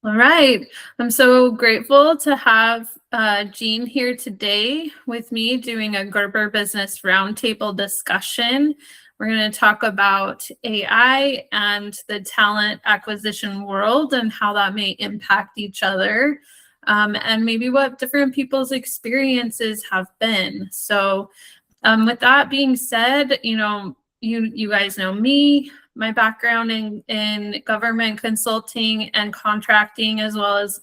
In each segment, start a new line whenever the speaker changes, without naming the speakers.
All right. I'm so grateful to have Jean here today with me doing a Gerber Business Roundtable discussion. We're going to talk about AI and the talent acquisition world and how that may impact each other, and maybe what different people's experiences have been. So with that being said, you guys know me, my background in government consulting and contracting, as well as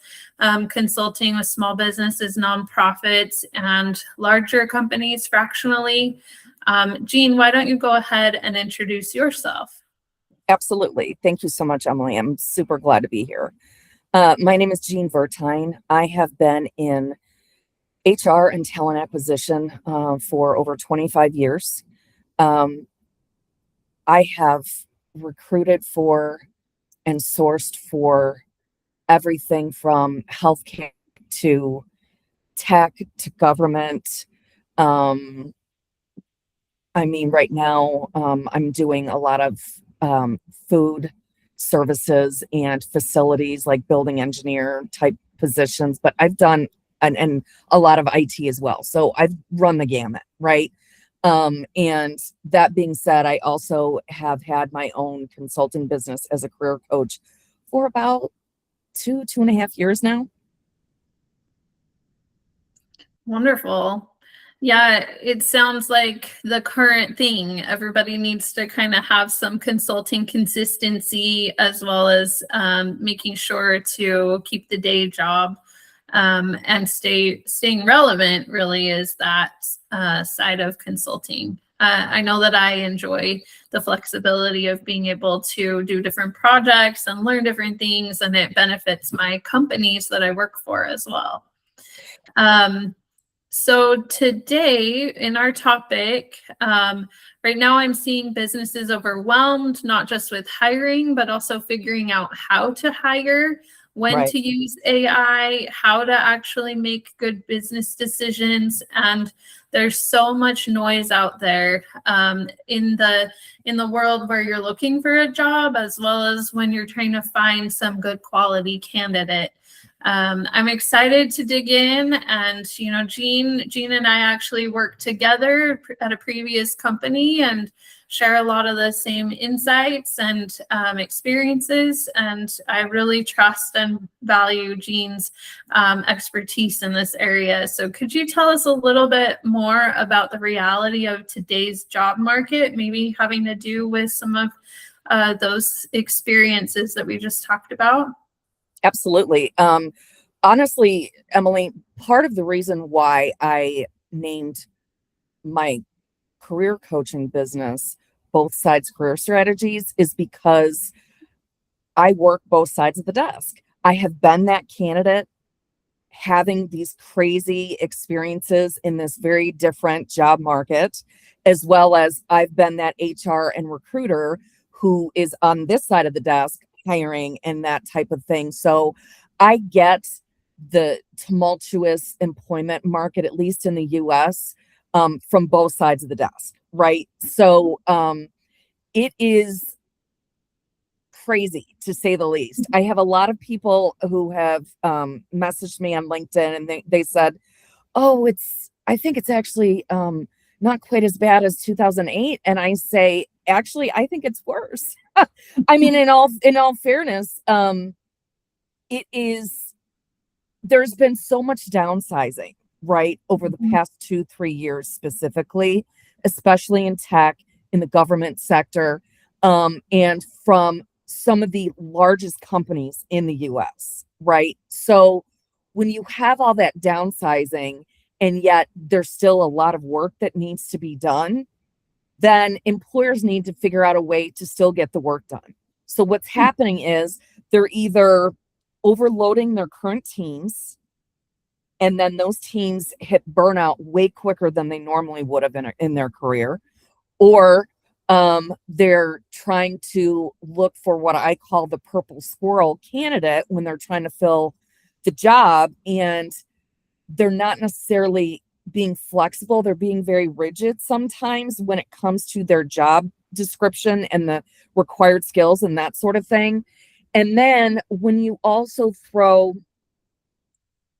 consulting with small businesses, nonprofits, and larger companies fractionally. Jean, why don't you go ahead and introduce yourself?
Absolutely. Thank you so much, Emily. I'm super glad to be here. My name is Jean Vertine. I have been in HR and talent acquisition for over 25 years. I have recruited for and sourced for everything from healthcare to tech to government. Right now, I'm doing a lot of food services and facilities, like building engineer type positions, but I've done and a lot of IT as well. So I've run the gamut, right? And that being said, I also have had my own consulting business as a career coach for about 2.5 years now.
Wonderful. Yeah, it sounds like the current thing. Everybody needs to kind of have some consulting consistency, as well as making sure to keep the day job and staying relevant. Really is that side of consulting. I know that I enjoy the flexibility of being able to do different projects and learn different things, and it benefits my companies that I work for as well. So today in our topic, right now I'm seeing businesses overwhelmed, not just with hiring, but also figuring out how to hire, when
Right.
to use AI, how to actually make good business decisions. And there's so much noise out there in the world where you're looking for a job, as well as when you're trying to find some good quality candidate. I'm excited to dig in, and Jean and I actually worked together at a previous company and share a lot of the same insights and experiences, and I really trust and value Jean's expertise in this area. So could you tell us a little bit more about the reality of today's job market, maybe having to do with some of those experiences that we just talked about?
Absolutely. Honestly, Emily, part of the reason why I named my career coaching business Both Sides Career Strategies is because I work both sides of the desk. I have been that candidate having these crazy experiences in this very different job market, as well as I've been that HR and recruiter who is on this side of the desk hiring and that type of thing. So I get the tumultuous employment market, at least in the US, from both sides of the desk, right? So it is crazy, to say the least. I have a lot of people who have messaged me on LinkedIn, and they said, oh, I think it's actually not quite as bad as 2008. And I say, actually, I think it's worse. I mean, in all fairness, there's been so much downsizing, right, over the past 2-3 years, specifically, especially in tech, in the government sector, and from some of the largest companies in the US, right? So when you have all that downsizing, and yet there's still a lot of work that needs to be done, then employers need to figure out a way to still get the work done. So what's happening is they're either overloading their current teams, and then those teams hit burnout way quicker than they normally would have in their career, or they're trying to look for what I call the purple squirrel candidate when they're trying to fill the job, and they're not necessarily being flexible. They're being very rigid sometimes when it comes to their job description and the required skills and that sort of thing. And then when you also throw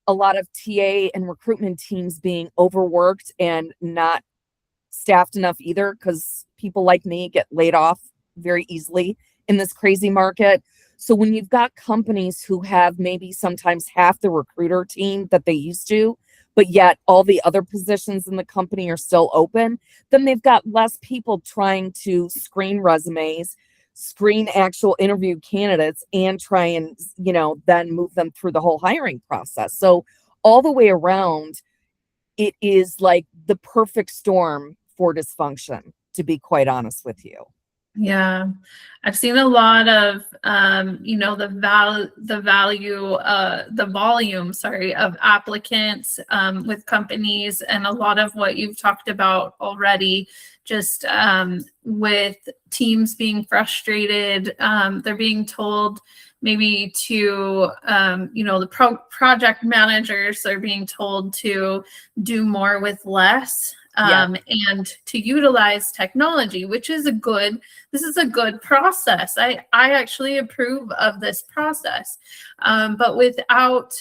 a lot of TA and recruitment teams being overworked and not staffed enough either, because people like me get laid off very easily in this crazy market. So when you've got companies who have maybe sometimes half the recruiter team that they used to, but yet all the other positions in the company are still open, then they've got less people trying to screen resumes, screen actual interview candidates, and try and, then move them through the whole hiring process. So all the way around, it is like the perfect storm for dysfunction, to be quite honest with you.
Yeah, I've seen a lot of, the volume, sorry, of applicants with companies, and a lot of what you've talked about already, just with teams being frustrated. They're being told maybe to, the project managers are being told to do more with less. And to utilize technology, which is this is a good process. I actually approve of this process. But without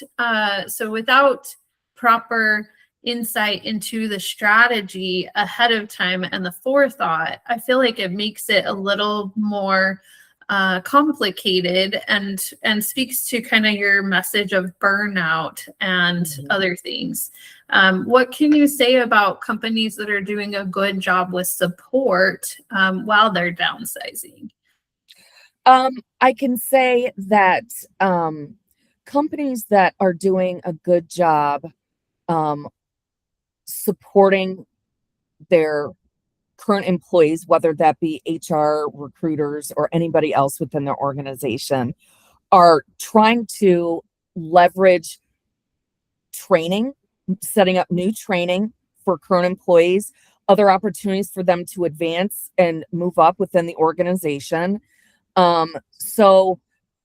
proper insight into the strategy ahead of time and the forethought, I feel like it makes it a little more complicated and speaks to kind of your message of burnout and other things. What can you say about companies that are doing a good job with support while they're downsizing?
I can say that companies that are doing a good job supporting their current employees, whether that be HR, recruiters, or anybody else within their organization, are trying to leverage training, setting up new training for current employees, other opportunities for them to advance and move up within the organization. So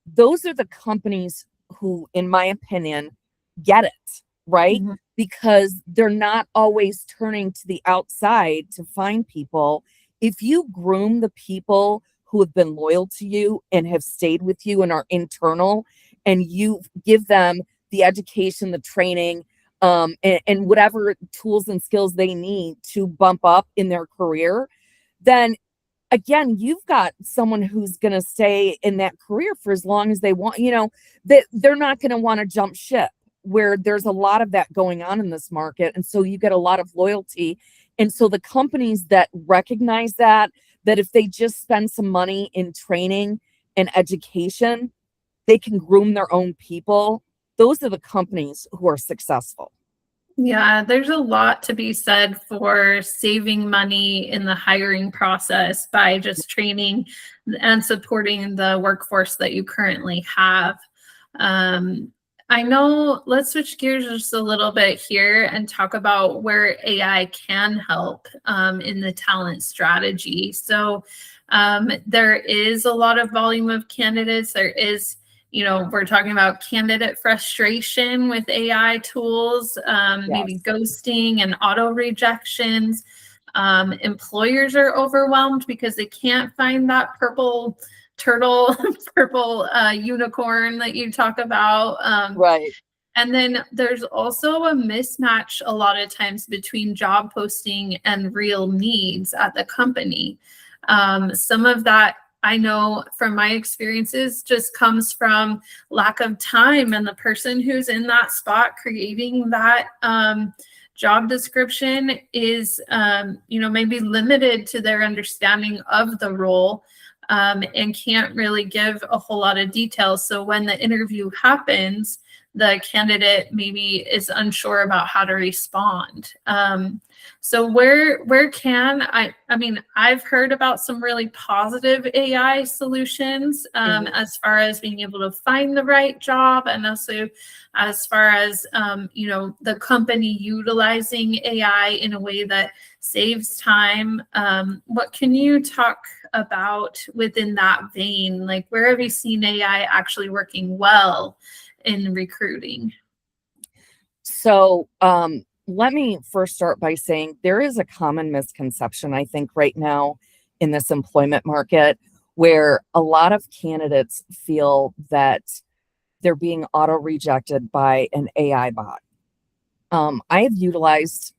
those are the companies who, in my opinion, get it, right?
Mhm.
Because they're not always turning to the outside to find people. If you groom the people who have been loyal to you and have stayed with you and are internal, and you give them the education, the training, and whatever tools and skills they need to bump up in their career, then again, you've got someone who's going to stay in that career for as long as they want. That they're not going to want to jump ship, where there's a lot of that going on in this market. And so you get a lot of loyalty. And so the companies that recognize that if they just spend some money in training and education, they can groom their own people. Those are the companies who are successful.
Yeah, there's a lot to be said for saving money in the hiring process by just training and supporting the workforce that you currently have. I know, let's switch gears just a little bit here and talk about where AI can help in the talent strategy. So there is a lot of volume of candidates. There is, we're talking about candidate frustration with AI tools, maybe ghosting and auto rejections. Employers are overwhelmed because they can't find that purple turtle, purple unicorn that you talk about.
Right.
And then there's also a mismatch a lot of times between job posting and real needs at the company. Some of that, I know from my experiences, just comes from lack of time, and the person who's in that spot creating that job description is, maybe limited to their understanding of the role and can't really give a whole lot of details. So when the interview happens, the candidate maybe is unsure about how to respond. So where can I've heard about some really positive AI solutions as far as being able to find the right job, and also as far as the company utilizing AI in a way that saves time. What can you talk about within that vein? Like, where have you seen AI actually working well in recruiting?
So let me first start by saying there is a common misconception, I think, right now in this employment market, where a lot of candidates feel that they're being auto rejected by an AI bot. I have utilized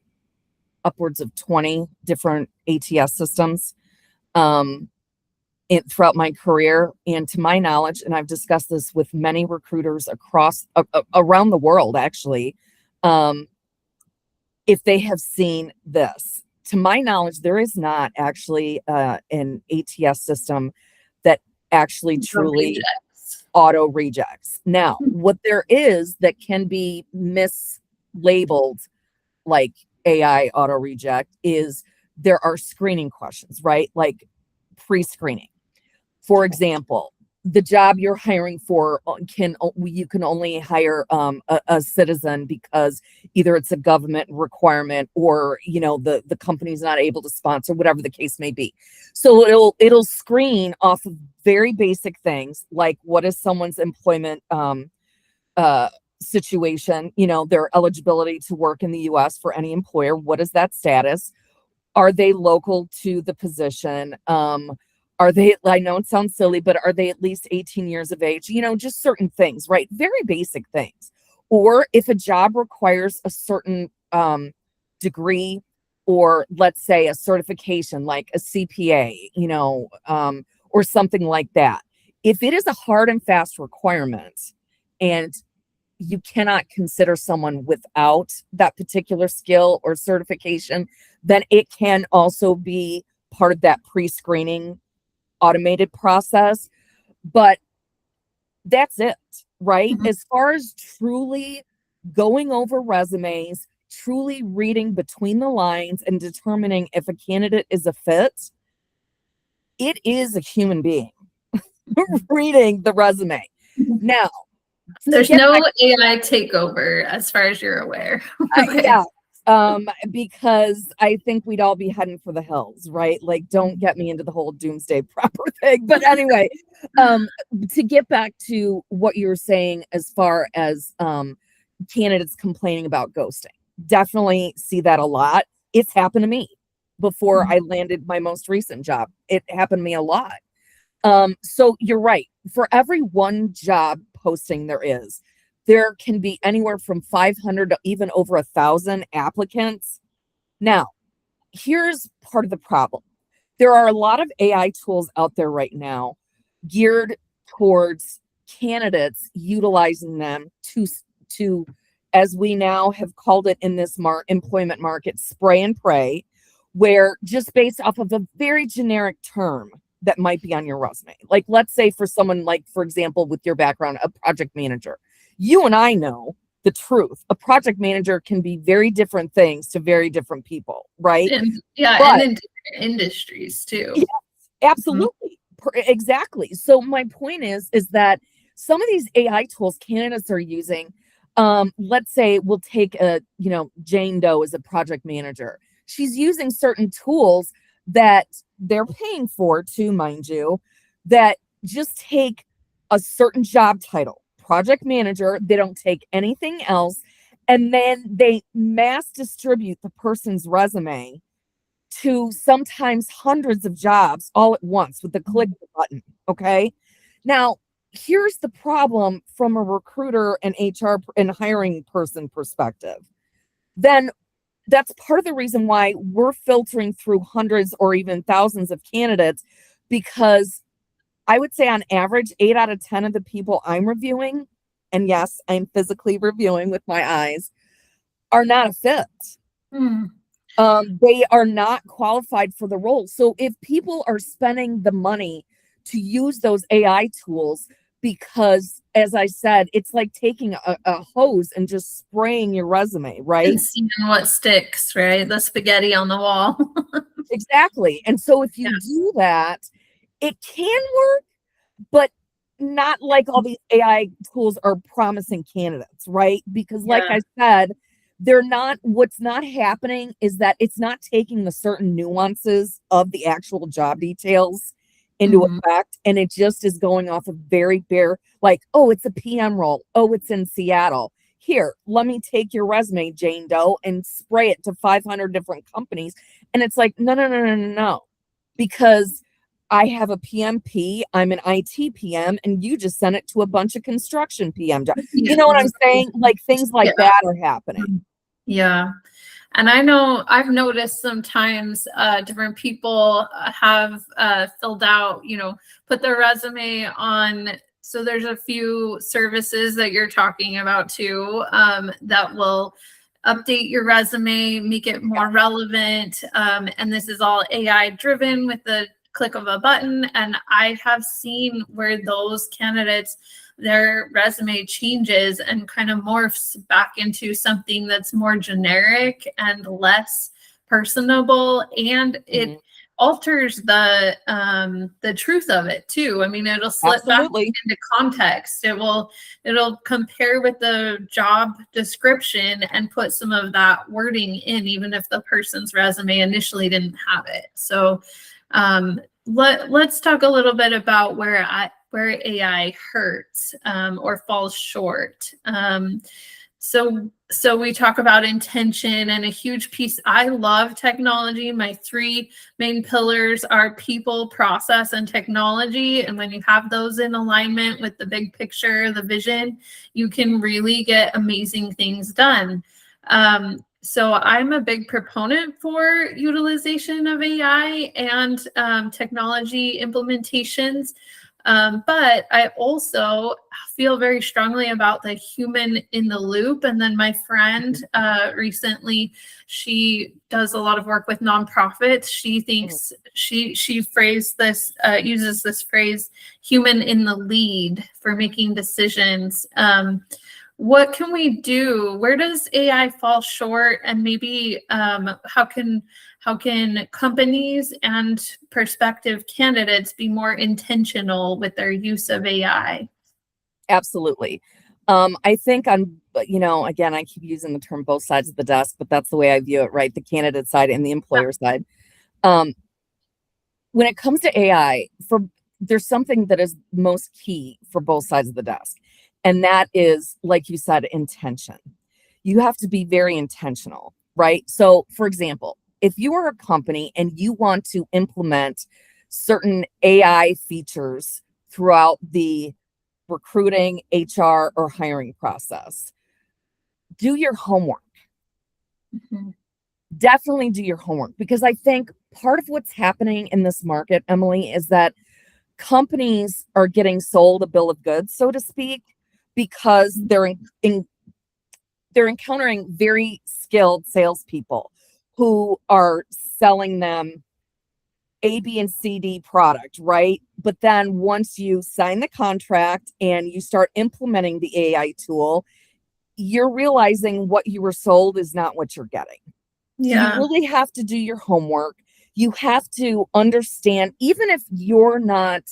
upwards of 20 different ATS systems throughout my career. And to my knowledge, and I've discussed this with many recruiters across around the world, actually, if they have seen this, to my knowledge, there is not actually an ATS system that actually truly auto rejects. Now, what there is that can be mislabeled like AI auto reject is there are screening questions, right? Like pre-screening. For example, the job you're hiring for you can only hire a citizen because either it's a government requirement or the company's not able to sponsor, whatever the case may be. So it'll screen off of very basic things like what is someone's employment situation, their eligibility to work in the US for any employer. What is that status? Are they local to the position? Are they, I know it sounds silly, but are they at least 18 years of age? Just certain things, right? Very basic things. Or if a job requires a certain degree, or let's say a certification like a CPA, or something like that. If it is a hard and fast requirement and you cannot consider someone without that particular skill or certification, then it can also be part of that pre-screening automated process. But that's it, right?
Mm-hmm.
As far as truly going over resumes, truly reading between the lines and determining if a candidate is a fit, it is a human being reading the resume. Now,
there's no AI takeover as far as you're aware.
Okay. Yeah. Because I think we'd all be heading for the hills, right? Like, don't get me into the whole doomsday prepper thing. But anyway, to get back to what you were saying as far as candidates complaining about ghosting, definitely see that a lot. It's happened to me before I landed my most recent job. It happened to me a lot. So you're right. For every one job posting there can be anywhere from 500 to even over 1,000 applicants. Now, here's part of the problem. There are a lot of AI tools out there right now geared towards candidates utilizing them to, as we now have called it in this employment market, spray and pray, where just based off of a very generic term that might be on your resume. Like, let's say for someone like, for example, with your background, a project manager. You and I know the truth. A project manager can be very different things to very different people, right?
And in different industries too.
Yes, absolutely. Exactly. So my point is that some of these AI tools candidates are using, let's say we'll take Jane Doe as a project manager. She's using certain tools that they're paying for too, mind you, that just take a certain job title, project manager. They don't take anything else. And then they mass distribute the person's resume to sometimes hundreds of jobs all at once with the click of the button. Okay. Now, here's the problem from a recruiter and HR and hiring person perspective. Then that's part of the reason why we're filtering through hundreds or even thousands of candidates, because I would say on average, 8 out of 10 of the people I'm reviewing, and yes, I'm physically reviewing with my eyes, are not a fit. They are not qualified for the role. So if people are spending the money to use those AI tools, because as I said, it's like taking a hose and just spraying your resume, right?
And seeing what sticks, right? The spaghetti on the wall.
Exactly. And so if you do that, it can work, but not like all these AI tools are promising candidates, right? Because like I said, what's not happening is that it's not taking the certain nuances of the actual job details into effect. And it just is going off of very bare, like, oh, it's a PM role. Oh, it's in Seattle. Here, let me take your resume, Jane Doe, and spray it to 500 different companies. And it's like, no. Because I have a PMP, I'm an IT PM, and you just sent it to a bunch of construction PM jobs.
Yeah,
You know what I'm saying? Like things like
yeah.
that are happening.
Yeah. And I know I've noticed sometimes different people have filled out, put their resume on. So there's a few services that you're talking about too, that will update your resume, make it more relevant. And this is all AI driven with the click of a button. And I have seen where those candidates, their resume changes and kind of morphs back into something that's more generic and less personable, and it alters the truth of it too. I mean, it'll slip back into context. It'll compare with the job description and put some of that wording in, even if the person's resume initially didn't have it. So let's talk a little bit about where AI hurts or falls short. So we talk about intention, and a huge piece. I love technology. My three main pillars are people, process, and technology. And when you have those in alignment with the big picture, the vision, you can really get amazing things done. So I'm a big proponent for utilization of AI and technology implementations. But I also feel very strongly about the human in the loop. And then my friend recently, she does a lot of work with nonprofits. She thinks she phrased this, uses this phrase, human in the lead for making decisions. What can we do? Where does AI fall short? And maybe how can companies and prospective candidates be more intentional with their use of AI?
Absolutely. I think again, I keep using the term both sides of the desk, but that's the way I view it, right? The candidate side and the employer side. When it comes to AI, there's something that is most key for both sides of the desk. And that is, like you said, intention. You have to be very intentional, right? So, for example, if you are a company and you want to implement certain AI features throughout the recruiting, HR, or hiring process, do your homework. Definitely do your homework, because I think part of what's happening in this market, Emily, is that companies are getting sold a bill of goods, so to speak, because they're encountering very skilled salespeople who are selling them A, B, and C, D product, right? But then once you sign the contract and you start implementing the AI tool, you're realizing what you were sold is not what you're getting. Yeah. So you really have to do your homework. You have to understand, even if you're not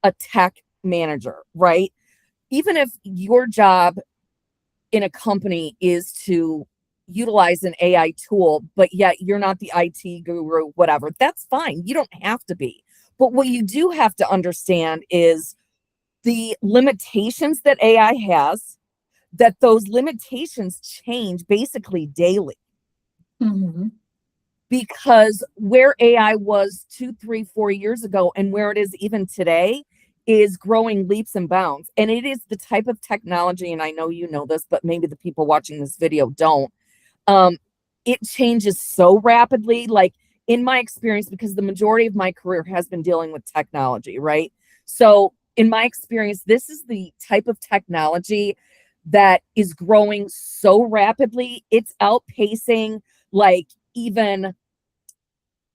a tech manager, right? Even if your job in a company is to utilize an AI tool, but yet you're not the IT guru, whatever, that's fine. You don't have to be. But what you do have to understand is the limitations that AI has, that those limitations change basically daily. Because where AI was 2, 3, 4 years ago and where it is even today is growing leaps and bounds. And it is the type of technology, and I know you know this, but maybe the people watching this video don't. It changes so rapidly, like in my experience, because the majority of my career has been dealing with technology, right? So in my experience, this is the type of technology that is growing so rapidly. It's outpacing like even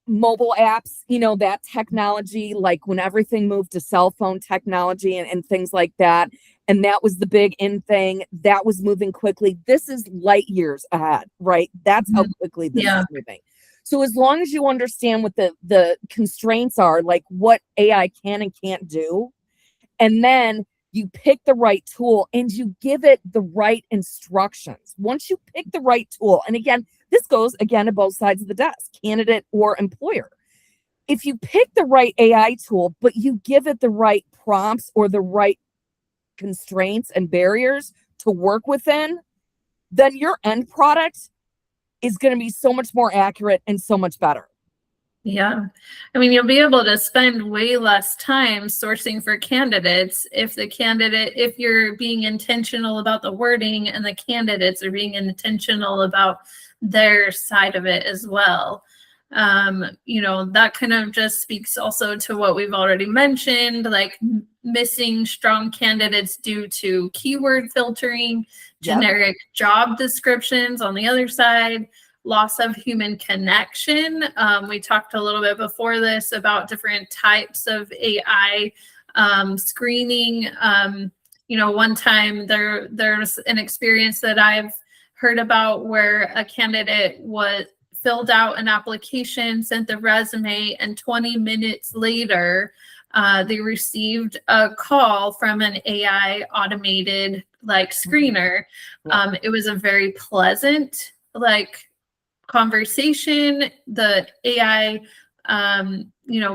mobile apps, that technology, like when everything moved to cell phone technology and things like that. And that was the big in thing that was moving quickly. This is light years ahead, right? That's how quickly this is moving. So as long as you understand what the constraints are, like what AI can and can't do, and then you pick the right tool and you give it the right instructions. Once you pick the right tool, and again, this goes again to both sides of the desk, candidate or employer. If you pick the right AI tool, but you give it the right prompts or the right constraints and barriers to work within, then your end product is going to be so much more accurate and so much better.
Yeah. I mean, you'll be able to spend way less time sourcing for candidates if you're being intentional about the wording and the candidates are being intentional about their side of it as well. That kind of just speaks also to what we've already mentioned, like missing strong candidates due to keyword filtering, generic job descriptions on the other side, loss of human connection. We talked a little bit before this about different types of AI screening. One time there's an experience that I've heard about where a candidate filled out an application, sent the resume, and 20 minutes later, they received a call from an AI automated screener. It was a very pleasant conversation. The AI,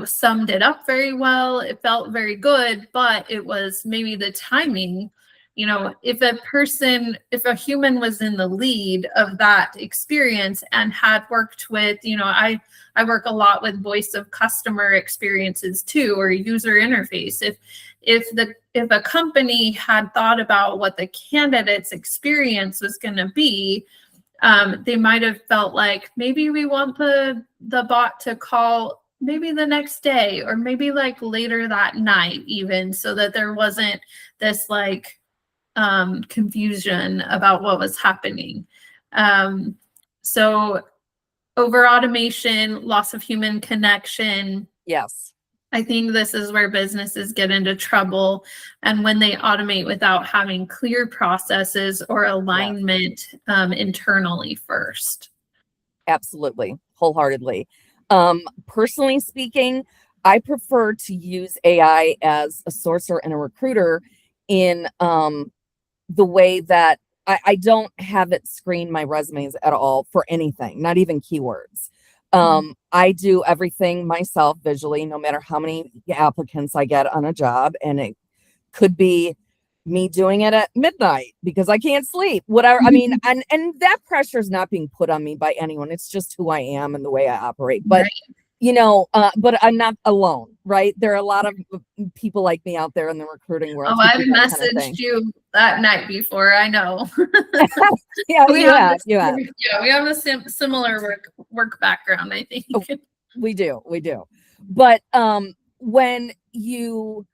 summed it up very well. It felt very good, but it was maybe the timing. If a human was in the lead of that experience and had worked with, I work a lot with voice of customer experiences too, or user interface. If a company had thought about what the candidate's experience was going to be, they might have felt like maybe we want the bot to call maybe the next day or maybe later that night even, so that there wasn't this confusion about what was happening. So over automation, loss of human connection.
Yes.
I think this is where businesses get into trouble, and when they automate without having clear processes or alignment internally first.
Absolutely. Wholeheartedly. Personally speaking, I prefer to use AI as a sourcer and a recruiter in the way that I don't have it screen my resumes at all for anything, not even keywords. I do everything myself visually, no matter how many applicants I get on a job. And it could be me doing it at midnight because I can't sleep, whatever. I mean, and that pressure is not being put on me by anyone. It's just who I am and the way I operate. But but I'm not alone, right? There are a lot of people like me out there in the recruiting world.
Oh, I've messaged you that night before. I know.
Yeah, we have.
Yeah, we have a similar work background, I think.
Oh, we do. But when you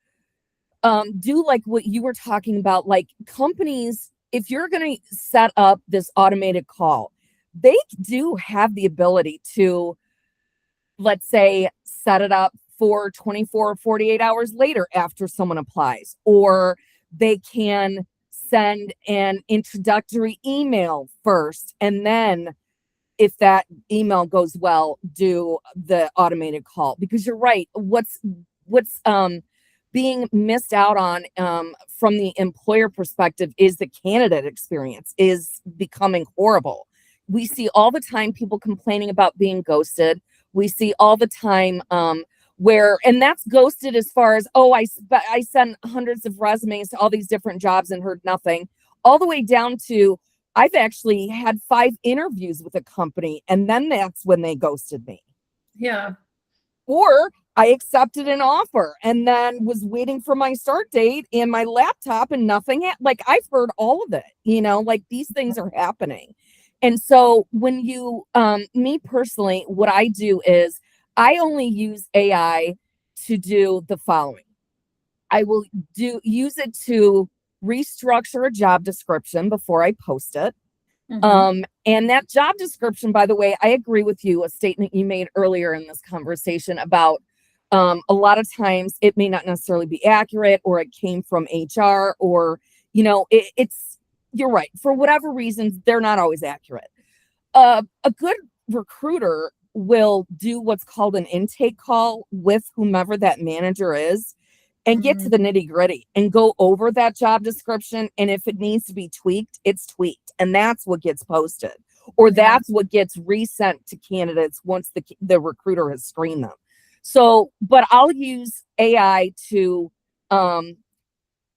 do like what you were talking about, like companies, if you're going to set up this automated call, they do have the ability to, let's say, set it up for 24 or 48 hours later after someone applies, or they can send an introductory email first, and then if that email goes well, do the automated call. Because you're right, what's being missed out on from the employer perspective is the candidate experience is becoming horrible. We see all the time people complaining about being ghosted. We see all the time and that's ghosted as far as, I sent hundreds of resumes to all these different jobs and heard nothing, all the way down to I've actually had 5 interviews with a company and then that's when they ghosted me.
Yeah.
Or I accepted an offer and then was waiting for my start date and my laptop and nothing. I've heard all of it, these things are happening. And so when you, me personally, what I do is I only use AI to do the following. I will use it to restructure a job description before I post it. And that job description, by the way, I agree with you, a statement you made earlier in this conversation about a lot of times it may not necessarily be accurate, or it came from HR, or, you're right. For whatever reasons, they're not always accurate. A good recruiter will do what's called an intake call with whomever that manager is and get to the nitty gritty and go over that job description. And if it needs to be tweaked, it's tweaked. And that's what gets posted, or that's what gets resent to candidates once the recruiter has screened them. So, but I'll use AI to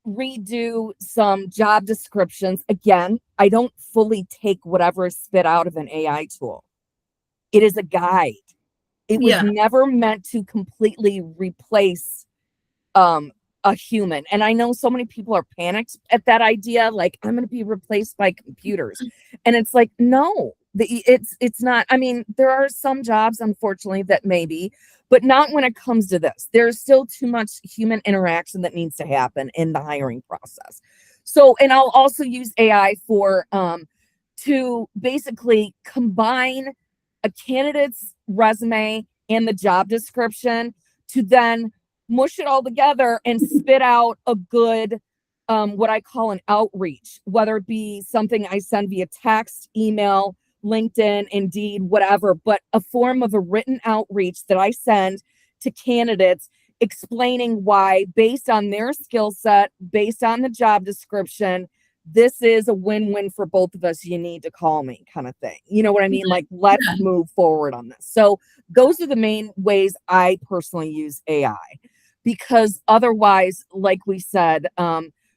redo some job descriptions. Again, I don't fully take whatever is spit out of an AI tool. It is a guide. It was
Yeah.
never meant to completely replace a human. And I know so many people are panicked at that idea, like I'm going to be replaced by computers. And it's like, no, it's not. I mean, there are some jobs, unfortunately, that maybe, but not when it comes to this. There's still too much human interaction that needs to happen in the hiring process. So, and I'll also use AI for to basically combine a candidate's resume and the job description to then mush it all together and spit out a good what I call an outreach, whether it be something I send via text, email, LinkedIn, Indeed, whatever, but a form of a written outreach that I send to candidates explaining why, based on their skill set, based on the job description, this is a win-win for both of us. You need to call me, kind of thing. You know what I mean? Like, let's move forward on this. So those are the main ways I personally use AI, because otherwise, like we said,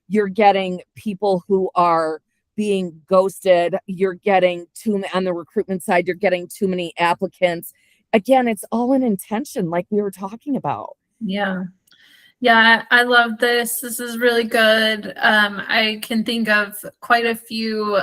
you're getting people who are being ghosted. You're getting on the recruitment side, you're getting too many applicants. Again, it's all an intention, like we were talking about.
Yeah. Yeah, I love this. This is really good. I can think of quite a few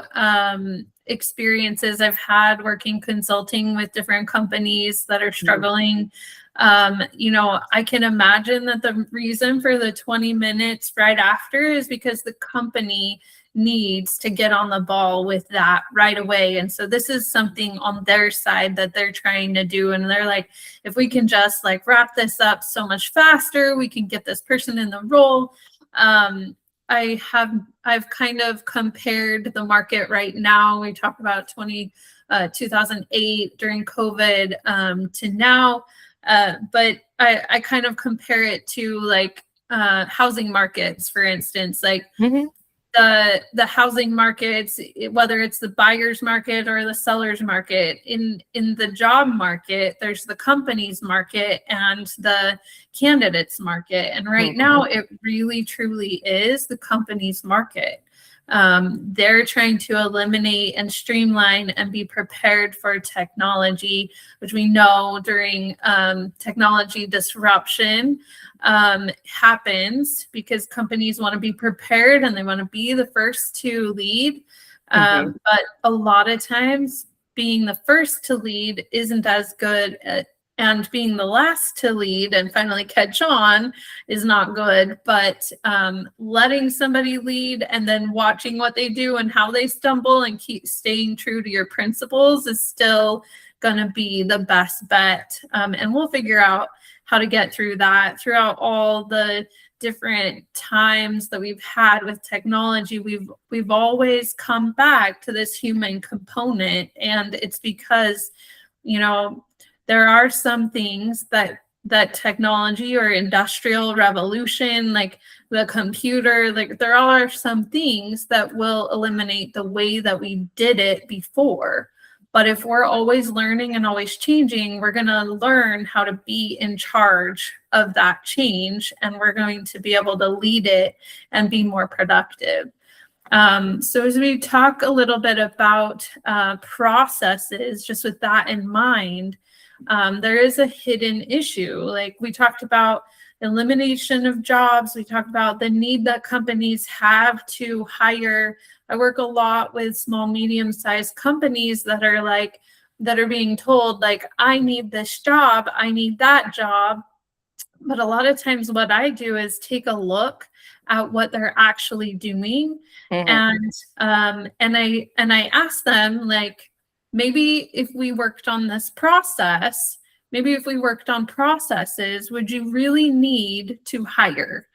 experiences I've had working consulting with different companies that are struggling. I can imagine that the reason for the 20 minutes right after is because the company needs to get on the ball with that right away. And so this is something on their side that they're trying to do. And they're like, if we can just like wrap this up so much faster, we can get this person in the role. I've kind of compared the market right now. We talk about 2008 during COVID to now. But I kind of compare it to like housing markets, for instance, like the housing markets, whether it's the buyer's market or the seller's market. In the job market, there's the company's market and the candidate's market. And right now, it really, truly is the company's market. They're trying to eliminate and streamline and be prepared for technology, which we know during technology disruption happens because companies want to be prepared and they want to be the first to lead. But a lot of times being the first to lead isn't as good and being the last to lead and finally catch on is not good. But letting somebody lead and then watching what they do and how they stumble and keep staying true to your principles is still going to be the best bet. And we'll figure out how to get through that. Throughout all the different times that we've had with technology, we've always come back to this human component. And it's because, there are some things that technology or industrial revolution, like the computer, like there are some things that will eliminate the way that we did it before. But if we're always learning and always changing, we're going to learn how to be in charge of that change, and we're going to be able to lead it and be more productive. So as we talk a little bit about processes, just with that in mind, there is a hidden issue. Like we talked about elimination of jobs. We talked about the need that companies have to hire. I work a lot with small, medium-sized companies that are being told, like, I need this job, I need that job. But a lot of times what I do is take a look at what they're actually doing. And I ask them, like, maybe if we worked on this process, maybe if we worked on processes, would you really need to hire?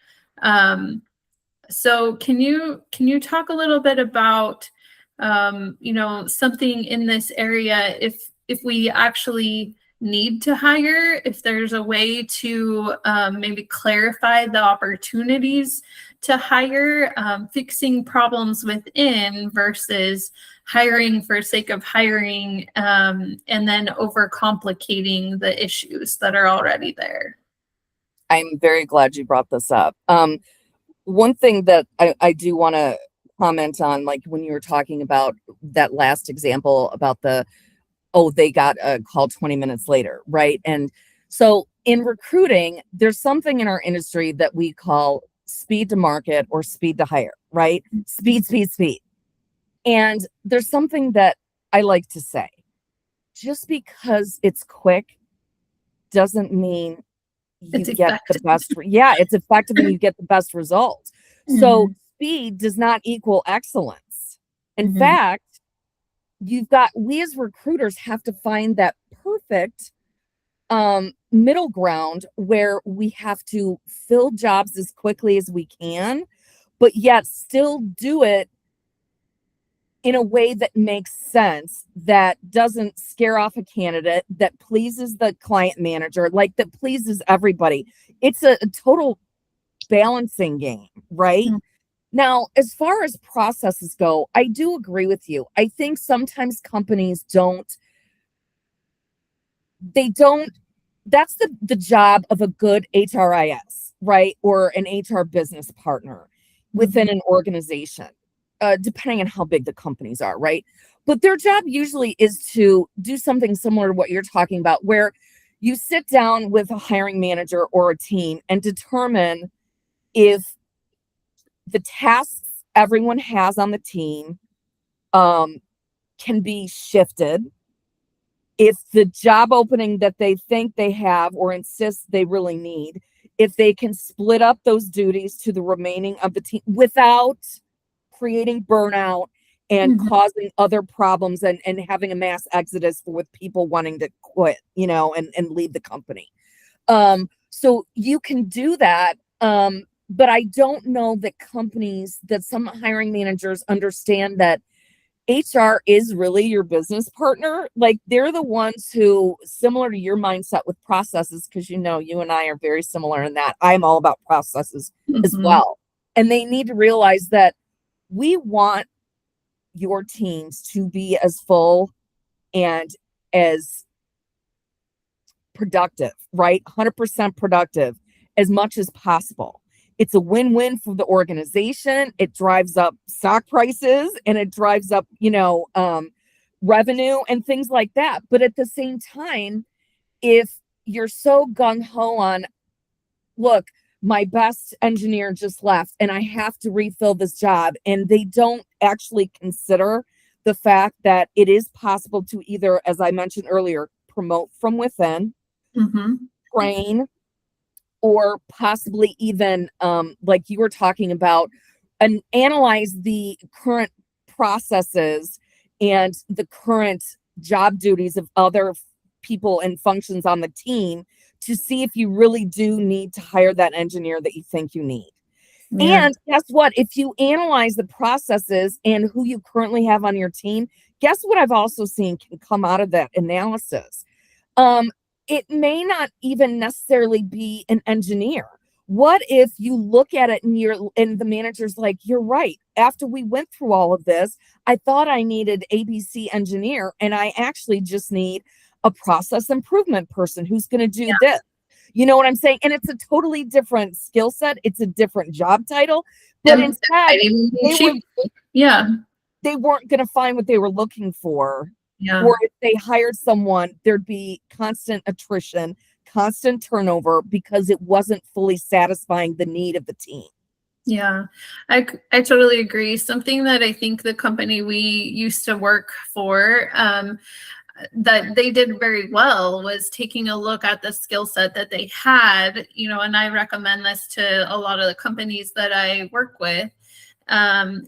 So can you talk a little bit about something in this area, if we actually need to hire, if there's a way to maybe clarify the opportunities to hire, fixing problems within versus hiring for sake of hiring, and then overcomplicating the issues that are already there.
I'm very glad you brought this up. One thing that I do want to comment on, like when you were talking about that last example about the oh, they got a call 20 minutes later, right? And so in recruiting, there's something in our industry that we call speed to market or speed to hire, right? Speed, speed, speed. And there's something that I like to say, just because it's quick doesn't mean you
It's
get the
effective.
best. Yeah, it's effective and you get the best results. So speed does not equal excellence. In
Mhm.
fact, we as recruiters have to find that perfect middle ground where we have to fill jobs as quickly as we can, but yet still do it in a way that makes sense, that doesn't scare off a candidate, that pleases the client manager, like that pleases everybody. It's a total balancing game, right?
Mm.
Now, as far as processes go, I do agree with you. I think sometimes companies they don't, that's the job of a good HRIS, right? Or an HR business partner within
Mhm.
an organization, depending on how big the companies are, right? But their job usually is to do something similar to what you're talking about, where you sit down with a hiring manager or a team and determine if the tasks everyone has on the team um, can be shifted, if the job opening that they think they have or insist they really need, if they can split up those duties to the remaining of the team without creating burnout and
Mhm.
causing other problems, and having a mass exodus with people wanting to quit, and leave the company. So you can do that. But I don't know that some hiring managers understand that HR is really your business partner. Like, they're the ones who, similar to your mindset with processes, because you and I are very similar in that I'm all about processes as
Mhm.
well. And they need to realize that we want your teams to be as full and as productive, right? 100% productive as much as possible. It's a win-win for the organization. It drives up stock prices and it drives up, revenue and things like that. But at the same time, if you're so gung-ho on, look, my best engineer just left and I have to refill this job, and they don't actually consider the fact that it is possible to either, as I mentioned earlier, promote from within,
Mhm.
train, or possibly even, like you were talking about, and analyze the current processes and the current job duties of other people and functions on the team to see if you really do need to hire that engineer that you think you need.
Yeah.
And guess what? If you analyze the processes and who you currently have on your team, guess what I've also seen can come out of that analysis? Um, it may not even necessarily be an engineer. What if you look at it and the manager's like, you're right. After we went through all of this, I thought I needed ABC engineer, and I actually just need a process improvement person who's going to do this. You know what I'm saying? And it's a totally different skill set. It's a different job title, but
And
instead
might even be
they were
cheap. Yeah.
they weren't going to find what they were looking for.
Yeah.
Or if they hired someone, there'd be constant attrition, constant turnover, because it wasn't fully satisfying the need of the team.
Yeah, I totally agree. Something that I think the company we used to work for, that they did very well was taking a look at the skill set that they had, and I recommend this to a lot of the companies that I work with,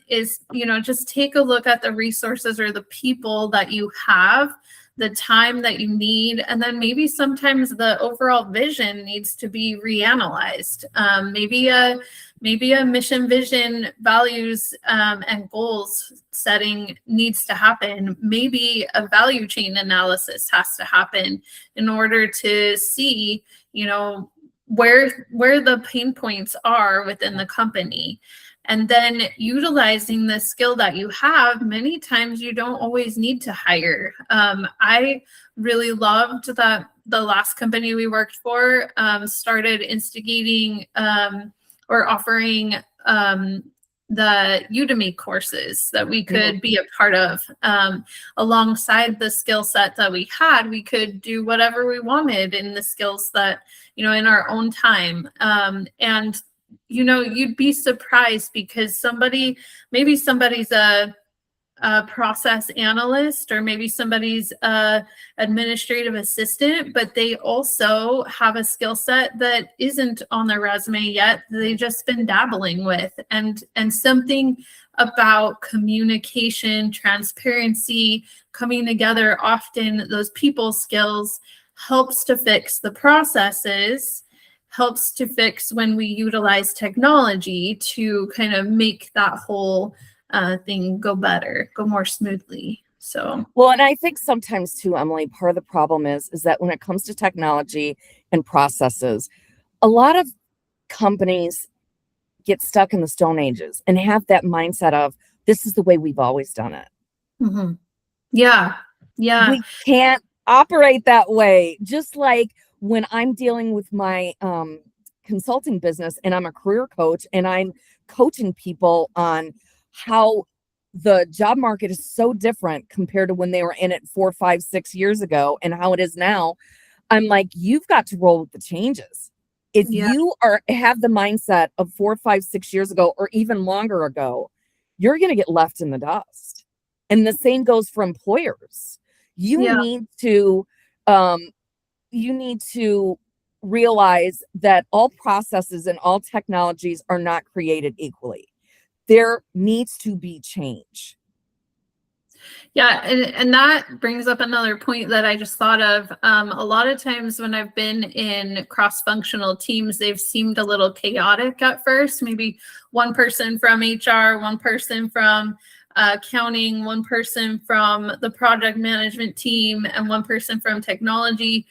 is, just take a look at the resources or the people that you have, the time that you need, and then maybe sometimes the overall vision needs to be reanalyzed. Maybe a mission, vision, values, and goals setting needs to happen. Maybe a value chain analysis has to happen in order to see, where the pain points are within the company. And then utilizing the skill that you have, many times you don't always need to hire. I really loved that the last company we worked for started instigating or offering the Udemy courses that we could be a part of. Alongside the skill set that we had, we could do whatever we wanted in the skills that, in our own time. And, you'd be surprised because maybe somebody's a process analyst, or maybe somebody's administrative assistant, but they also have a skill set that isn't on their resume yet. They've just been dabbling with, and something about communication, transparency, coming together, often those people skills helps to fix the processes, helps to fix when we utilize technology to kind of make that whole thing go more smoothly. So,
well, and I think sometimes too, Emily, part of the problem is that when it comes to technology and processes, a lot of companies get stuck in the Stone Ages and have that mindset of, this is the way we've always done it.
Mm-hmm. Yeah.
We can't operate that way. Just like when I'm dealing with my consulting business and I'm a career coach and I'm coaching people on how the job market is so different compared to when they were in it 4, 5, 6 years ago and how it is now. I'm like, you've got to roll with the changes. If you have the mindset of 4, 5, 6 years ago, or even longer ago, you're going to get left in the dust. And the same goes for employers. You need to realize that all processes and all technologies are not created equally. There needs to be change.
Yeah, and that brings up another point that I just thought of. A lot of times when I've been in cross-functional teams, they've seemed a little chaotic at first. Maybe one person from HR, one person from accounting, one person from the project management team, and one person from technology.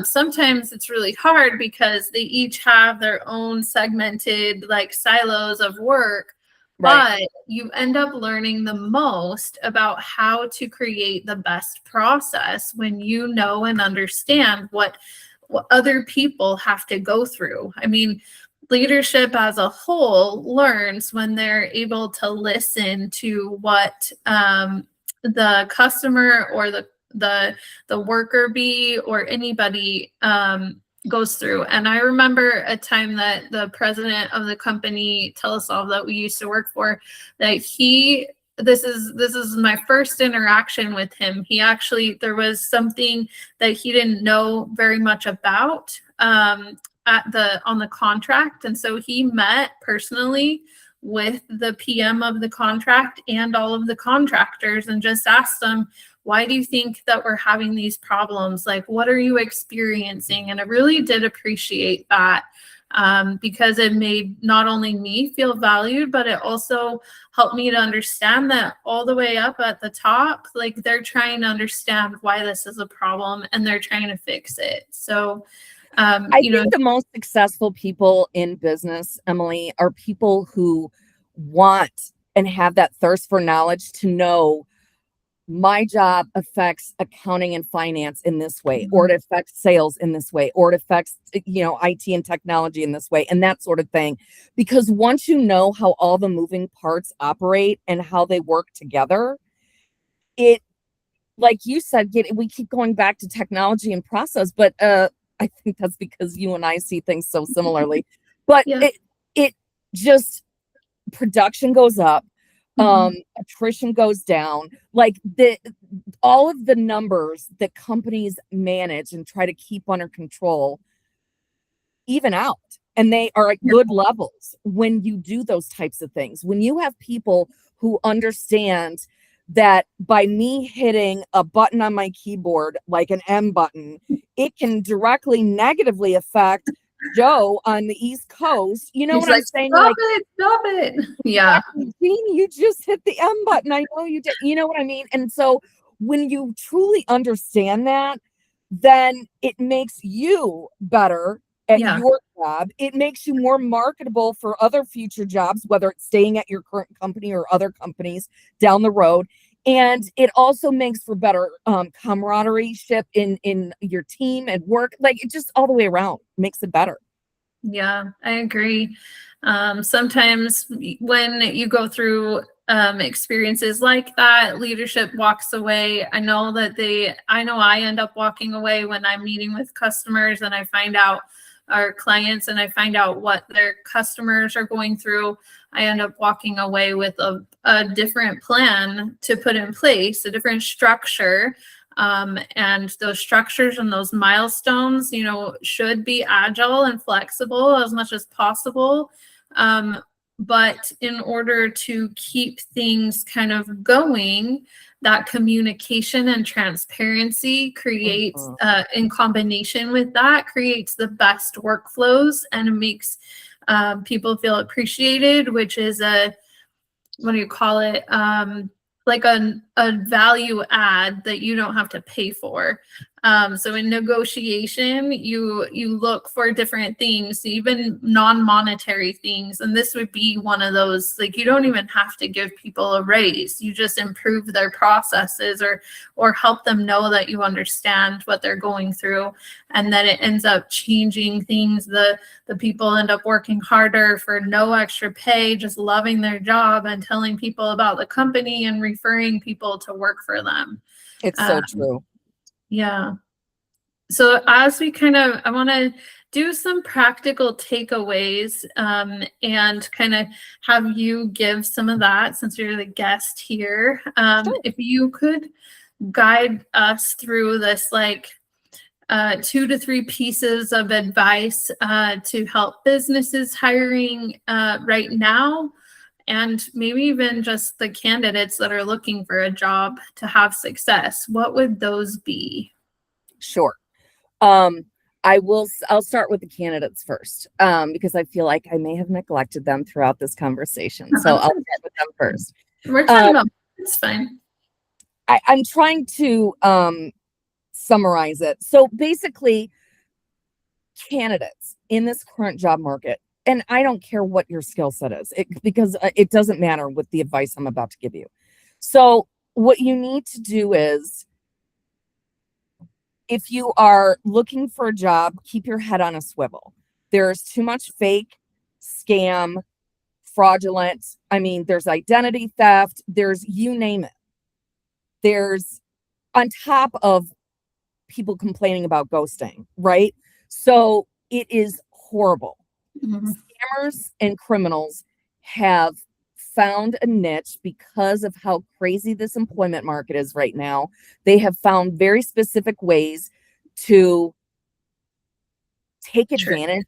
Sometimes it's really hard because they each have their own segmented silos of work. Right. But you end up learning the most about how to create the best process when you know and understand what other people have to go through. I mean, leadership as a whole learns when they're able to listen to what the customer or the worker bee or anybody goes through. And I remember a time that the president of the company, Telesolve, that we used to work for, that this is my first interaction with him. There was something that he didn't know very much about on the contract. And so he met personally with the PM of the contract and all of the contractors and just asked them, why do you think that we're having these problems? What are you experiencing? And I really did appreciate that because it made not only me feel valued, but it also helped me to understand that all the way up at the top, they're trying to understand why this is a problem and they're trying to fix it. So
I think the most successful people in business, Emily, are people who want and have that thirst for knowledge to know my job affects accounting and finance in this way, or it affects sales in this way, or it affects, IT and technology in this way, and that sort of thing. Because once you know how all the moving parts operate and how they work together, it, like you said, we keep going back to technology and process, but I think that's because you and I see things so similarly. But it just, production goes up. Attrition goes down, all of the numbers that companies manage and try to keep under control even out, and they are at good levels when you do those types of things. When you have people who understand that by me hitting a button on my keyboard, like an M button, it can directly negatively affect Joe on the East Coast. You know what I'm saying?
Stop it. Yeah.
Jean, you just hit the M button. I know you did. You know what I mean? And so when you truly understand that, then it makes you better at your job. It makes you more marketable for other future jobs, whether it's staying at your current company or other companies down the road. And it also makes for better camaraderie in your team at work. It just all the way around makes it better.
Yeah, I agree. Sometimes when you go through experiences like that, leadership walks away. I know I end up walking away when I'm meeting with customers and I find out our clients and I find out what their customers are going through. I end up walking away with a different plan to put in place, a different structure. And those structures and those milestones, should be agile and flexible as much as possible. But in order to keep things kind of going, that communication and transparency creates, in combination with that, creates the best workflows and makes people feel appreciated, which is what do you call it? Like a value add that you don't have to pay for. So in negotiation, you look for different things, even non-monetary things. And this would be one of those, like, you don't even have to give people a raise. You just improve their processes or help them know that you understand what they're going through. And then it ends up changing things. The people end up working harder for no extra pay, just loving their job and telling people about the company and referring people to work for them.
It's so true.
Yeah. So as I want to do some practical takeaways and kind of have you give some of that since you're the guest here.
Sure.
If you could guide us through this, 2 to 3 pieces of advice to help businesses hiring right now, and maybe even just the candidates that are looking for a job to have success, what would those be?
Sure. I'll start with the candidates first, because I feel like I may have neglected them throughout this conversation. So I'll start with them first.
We're talking about it's fine.
I'm trying to summarize it. So basically, candidates in this current job market, and I don't care what your skill set is, because it doesn't matter with the advice I'm about to give you. So what you need to do is, if you are looking for a job, keep your head on a swivel. There's too much fake, scam, fraudulent. I mean, there's identity theft. There's, you name it. There's, on top of people complaining about ghosting, right? So it is horrible. Scammers and criminals have found a niche because of how crazy this employment market is right now. They have found very specific ways to take advantage.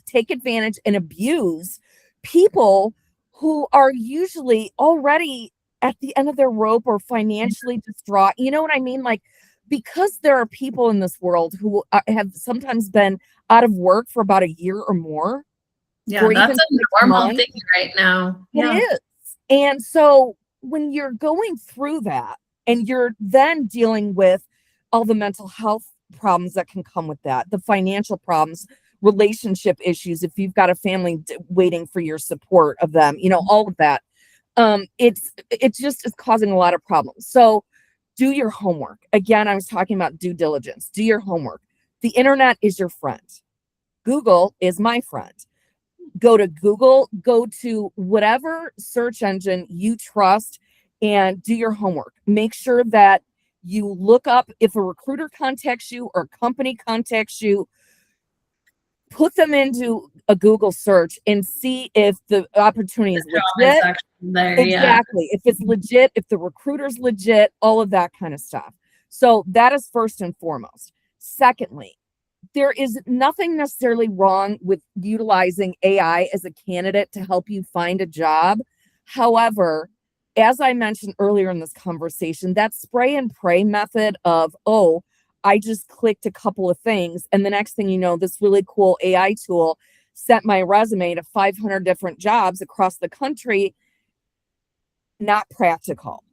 Take advantage and abuse people who are usually already at the end of their rope or financially distraught. You know what I mean? Like, because there are people in this world who have sometimes been out of work for about a year or more.
Yeah, that's a normal thing right now.
It is. And so when you're going through that and you're then dealing with all the mental health problems that can come with that, the financial problems, relationship issues, if you've got a family waiting for your support of them, all of that, it just is causing a lot of problems. So do your homework. Again, I was talking about due diligence. Do your homework. The internet is your friend. Google is my friend. Go to Google, go to whatever search engine you trust, and do your homework. Make sure that you look up, if a recruiter contacts you or a company contacts you, put them into a Google search and see if the opportunity is legit. Exactly. If it's legit, if the recruiter's legit, all of that kind of stuff. So that is first and foremost. Secondly, there is nothing necessarily wrong with utilizing AI as a candidate to help you find a job. However, as I mentioned earlier in this conversation, that spray and pray method of, I just clicked a couple of things, and the next thing you know, this really cool AI tool sent my resume to 500 different jobs across the country, not practical.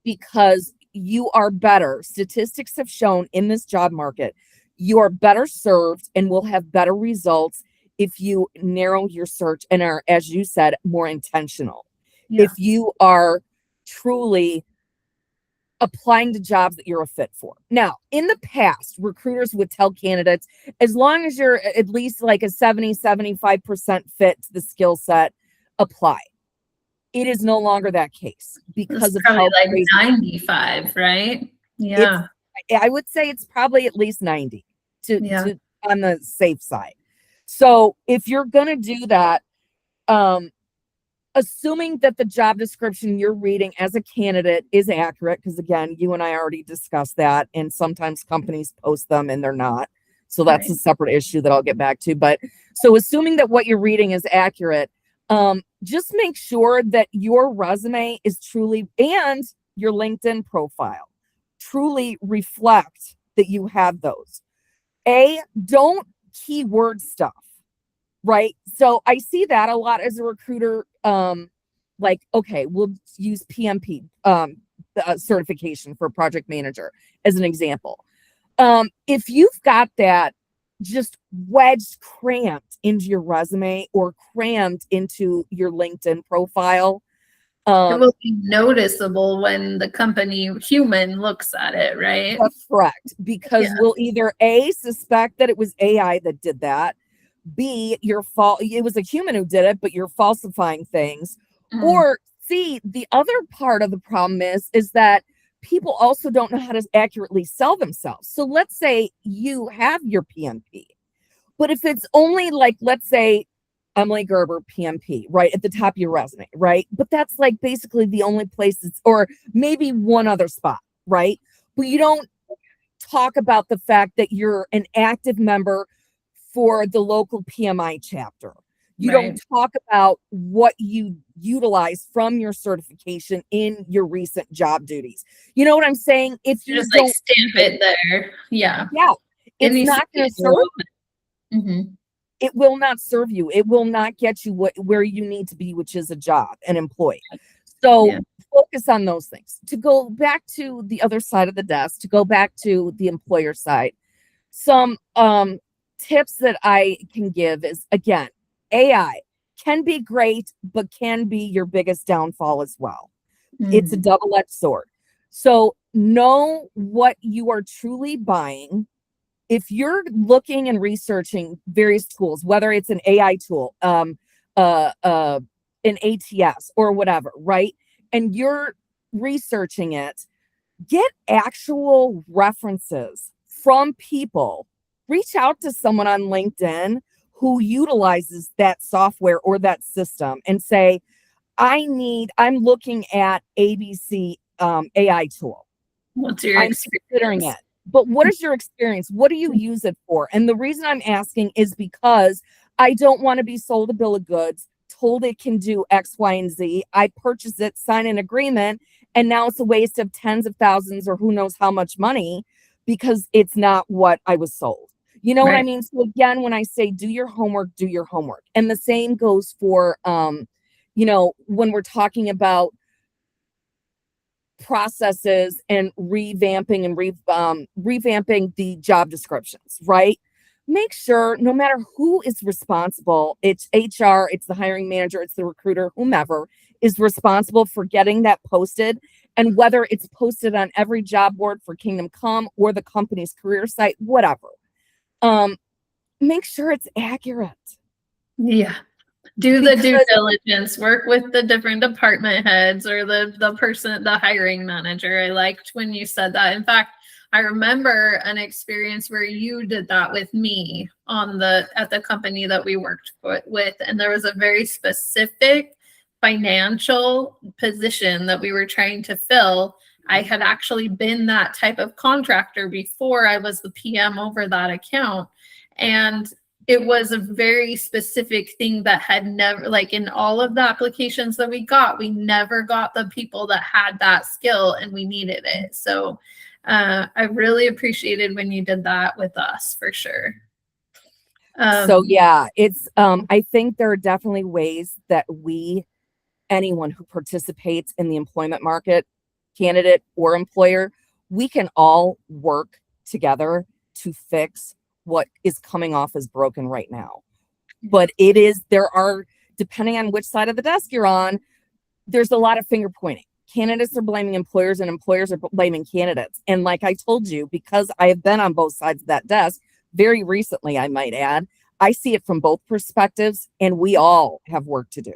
Because you are better. Statistics have shown in this job market, you are better served and will have better results if you narrow your search and are, as you said, more intentional. If you are truly applying to jobs that you're a fit for. Now, in the past, recruiters would tell candidates, as long as you're at least like a 70-75% fit to the skill set, apply. It is no longer that case because
It's
of
probably
how
like
crazy
95, right?
it's.
Yeah.
I would say it's probably at least 90
Yeah.
to on the safe side. So if you're going to do that, assuming that the job description you're reading as a candidate is accurate, because again, you and I already discussed that, and sometimes companies post them and they're not. So that's a separate issue that I'll get back to. But so assuming that what you're reading is accurate, just make sure that your resume is truly, and your LinkedIn profile truly reflect that you have those. Don't keyword stuff. Right. So I see that a lot as a recruiter. Like, okay, we'll use PMP certification for project manager as an example. If you've got that just wedged cramped into your resume or crammed into your LinkedIn profile,
it will be noticeable when the company human looks at it, right?
That's correct. Because we'll either A, suspect that it was AI that did that, B, it was a human who did it, but you're falsifying things. Or C, the other part of the problem is that people also don't know how to accurately sell themselves. So let's say you have your PMP, but if it's only like, let's say Emily Gerber PMP, right at the top of your resume, right? But that's like basically the only place or maybe one other spot, right? But you don't talk about the fact that you're an active member for the local PMI chapter. You don't talk about what you utilize from your certification in your recent job duties. You know what I'm saying? If you
just
don't
like stamp it there. Yeah.
It's not going to serve you. It will not serve you. It will not get you where you need to be, which is a job, an employee. So focus on those things. To go back to the other side of the desk, to go back to the employer side, some tips that I can give is, again, AI can be great, but can be your biggest downfall as well. It's a double-edged sword. So know what you are truly buying. If you're looking and researching various tools, whether it's an AI tool, an ATS or whatever, right? And you're researching it, get actual references from people. Reach out to someone on LinkedIn who utilizes that software or that system and say, I'm looking at ABC AI tool.
What's your
I'm
experience?
considering it. But what is your experience? What do you use it for? And the reason I'm asking is because I don't want to be sold a bill of goods, told it can do X, Y, and Z. I purchase it, sign an agreement, and now it's a waste of tens of thousands or who knows how much money because it's not what I was sold. You know what I mean? So again, when I say do your homework, do your homework. And the same goes for, when we're talking about processes and revamping the job descriptions, right? Make sure no matter who is responsible, it's HR, it's the hiring manager, it's the recruiter, whomever is responsible for getting that posted, and whether it's posted on every job board for Kingdom Come or the company's career site, whatever. Make sure it's accurate.
Yeah. Do the due diligence, work with the different department heads or the hiring manager. I liked when you said that. In fact, I remember an experience where you did that with me at the company that we worked with. And there was a very specific financial position that we were trying to fill. I had actually been that type of contractor before I was the PM over that account. And it was a very specific thing that had never, like in all of the applications that we never got the people that had that skill, and we needed it. So I really appreciated when you did that with us, for sure.
It's I think there are definitely ways that anyone who participates in the employment market, candidate or employer, we can all work together to fix what is coming off as broken right now. But there are, depending on which side of the desk you're on, there's a lot of finger pointing. candidates are blaming employers and employers are blaming candidates. And like I told you, because I have been on both sides of that desk very recently, I might add, I see it from both perspectives, and we all have work to do.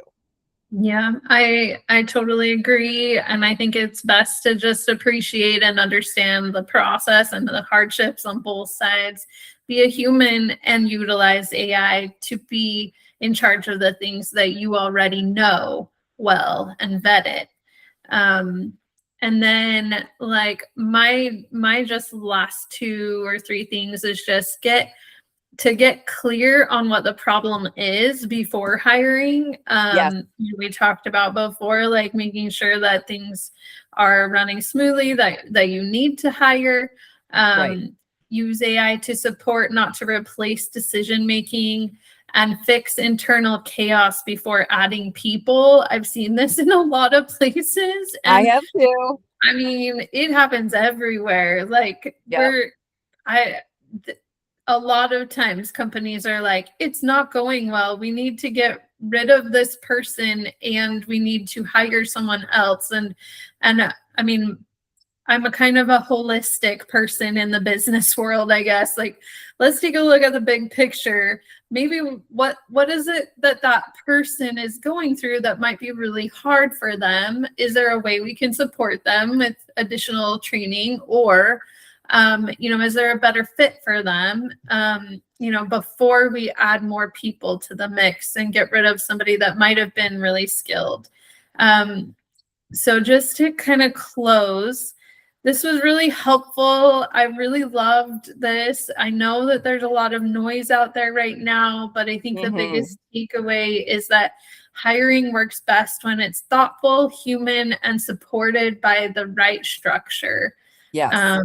Yeah, I totally agree. And I think it's best to just appreciate and understand the process and the hardships on both sides. Be a human and utilize AI to be in charge of the things that you already know well and vet it. And then like my just last 2 or 3 things is just get clear on what the problem is before hiring.
Yes.
We talked about before, like making sure that things are running smoothly, that you need to hire.
Right.
Use AI to support, not to replace decision making, and fix internal chaos before adding people. I've seen this in a lot of places.
I
And
have too.
I mean, it happens everywhere. Like
Yep.
a lot of times companies are like, it's not going well. We need to get rid of this person and we need to hire someone else. And I mean, I'm a kind of a holistic person in the business world, I guess. Like, let's take a look at the big picture. Maybe what is it that person is going through that might be really hard for them? Is there a way we can support them with additional training, or is there a better fit for them? Before we add more people to the mix and get rid of somebody that might have been really skilled. So just to kind of close, this was really helpful. I really loved this. I know that there's a lot of noise out there right now, but I think the biggest takeaway is that hiring works best when it's thoughtful, human, and supported by the right structure.
Yes.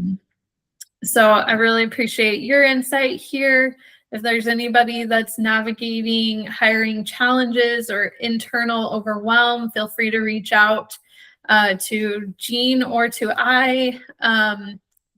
So I really appreciate your insight here. If there's anybody that's navigating hiring challenges or internal overwhelm, feel free to reach out to Jean or to I.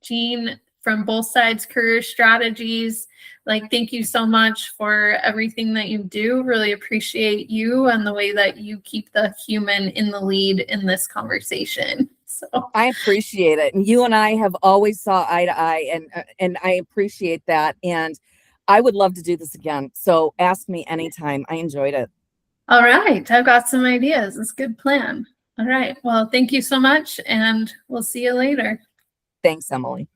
Jean from Both Sides Career Strategies. Like, thank you so much for everything that you do. Really appreciate you and the way that you keep the human in the lead in this conversation. So
I appreciate it. And you and I have always saw eye to eye, and I appreciate that. And I would love to do this again. So ask me anytime. I enjoyed it.
All right. I've got some ideas. It's a good plan. All right. Well, thank you so much, and we'll see you later.
Thanks, Emily.